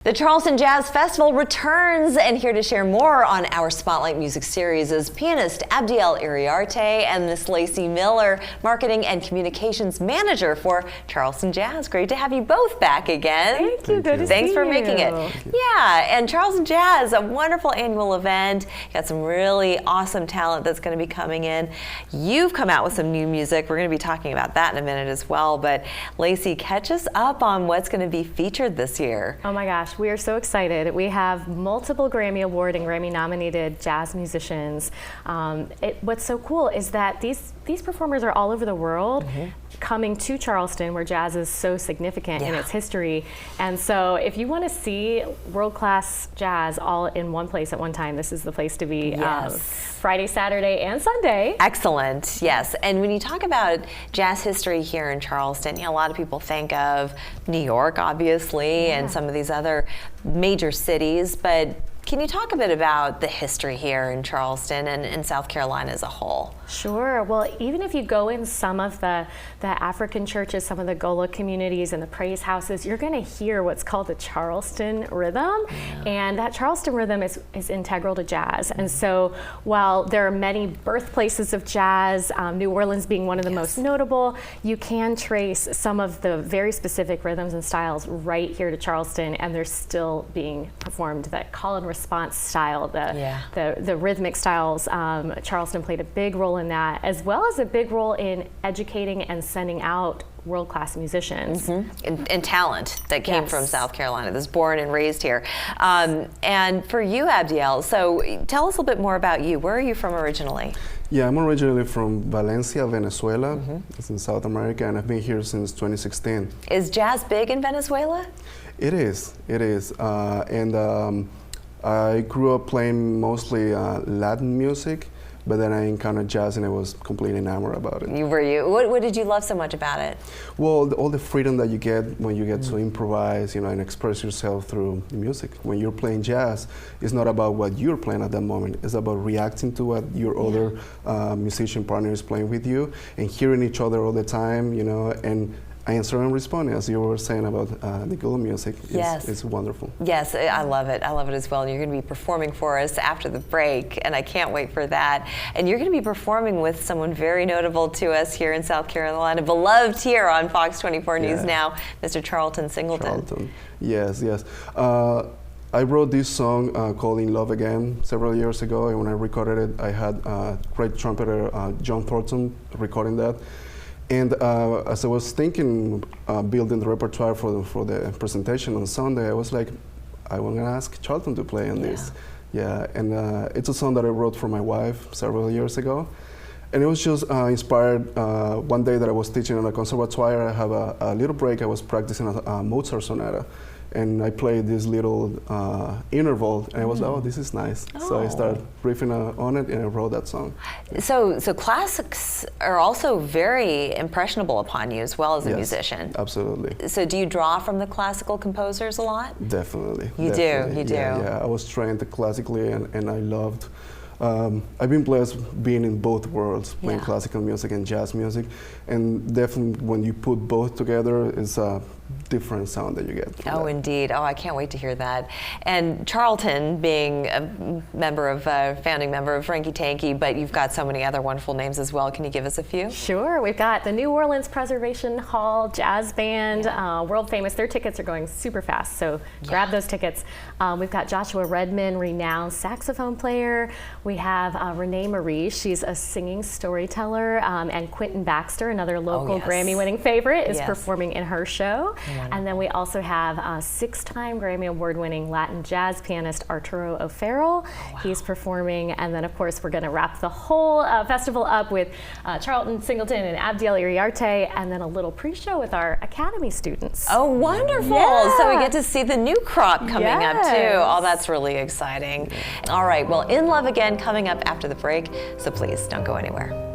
The Charleston Jazz Festival returns, and here to share more on our Spotlight Music series is pianist Abdiel Iriarte and Miss Lacey Miller, Marketing and Communications Manager for Charleston Jazz. Great to have you both back again. Thank you. Good to see you. Thanks for making it. Yeah, and Charleston Jazz, a wonderful annual event. Got some really awesome talent that's going to be coming in. You've come out with some new music. We're going to be talking about that in a minute as well. But Lacey, catch us up on what's going to be featured this year. Oh my gosh. We are so excited. We have multiple Grammy Award and Grammy nominated jazz musicians. What's so cool is that these performers are all over the world coming to Charleston, where jazz is so significant in its history. And so if you want to see world-class jazz all in one place at one time, this is the place to be. Friday, Saturday, and Sunday. Excellent, yes. And when you talk about jazz history here in Charleston, a lot of people think of New York, obviously, and some of these other major cities, but can you talk a bit about the history here in Charleston and in South Carolina as a whole? Sure. Well, even if you go in some of the African churches, some of the Gola communities and the praise houses, you're going to hear what's called the Charleston rhythm. And that Charleston rhythm is integral to jazz. And so while there are many birthplaces of jazz, New Orleans being one of the most notable, you can trace some of the very specific rhythms and styles right here to Charleston, and they're still being performed. That call and response style, the rhythmic styles, Charleston played a big role in that, as well as a big role in educating and sending out world-class musicians. And talent that came from South Carolina, that's born and raised here. And for you, Abdiel, so tell us a little bit more about you. Where are you from originally? Yeah, I'm originally from Valencia, Venezuela. It's in South America, and I've been here since 2016. Is jazz big in Venezuela? It is. I grew up playing mostly Latin music, but then I encountered jazz and I was completely enamored about it. What did you love so much about it? Well, all the freedom that you get when you get to improvise, and express yourself through the music. When you're playing jazz, it's not about what you're playing at that moment. It's about reacting to what your other musician partner is playing with you and hearing each other all the time, and answer and respond, as you were saying about the Gola music. It's wonderful. Yes, I love it. I love it as well. And you're going to be performing for us after the break, and I can't wait for that. And you're going to be performing with someone very notable to us here in South Carolina, beloved here on Fox 24 News Now, Mr. Charlton Singleton. Yes. I wrote this song called In Love Again several years ago, and when I recorded it, I had great trumpeter John Thornton recording that. And as I was thinking, building the repertoire for the presentation on Sunday, I was like, I want to ask Charlton to play on this. And it's a song that I wrote for my wife several years ago. And it was just inspired one day that I was teaching at a conservatoire. I have a little break. I was practicing a Mozart sonata. And I played this little interval, and I was like, oh, this is nice. So I started riffing on it, and I wrote that song. So classics are also very impressionable upon you as well as a musician. Absolutely. So do you draw from the classical composers a lot? Definitely. You do. Yeah, I was trained classically, and I loved. I've been blessed being in both worlds, playing classical music and jazz music, and definitely when you put both together, it's a different sound that you get. Oh, indeed. Oh, I can't wait to hear that. And Charlton, being a founding member of Frankie Tanky, but you've got so many other wonderful names as well. Can you give us a few? Sure. We've got the New Orleans Preservation Hall Jazz Band, world famous. Their tickets are going super fast, so grab those tickets. We've got Joshua Redman, renowned saxophone player. We have Renee Marie. She's a singing storyteller, and Quentin Baxter, another local Grammy-winning favorite, is performing in her show. Wonderful. And then we also have 6-time Grammy Award-winning Latin jazz pianist Arturo O'Farrell. He's performing, and then of course we're going to wrap the whole festival up with Charlton Singleton and Abdiel Iriarte, and then a little pre-show with our Academy students. Oh, wonderful! Yeah. So we get to see the new crop coming up too. Oh, that's really exciting. All right, well, In Love Again coming up after the break, so please don't go anywhere.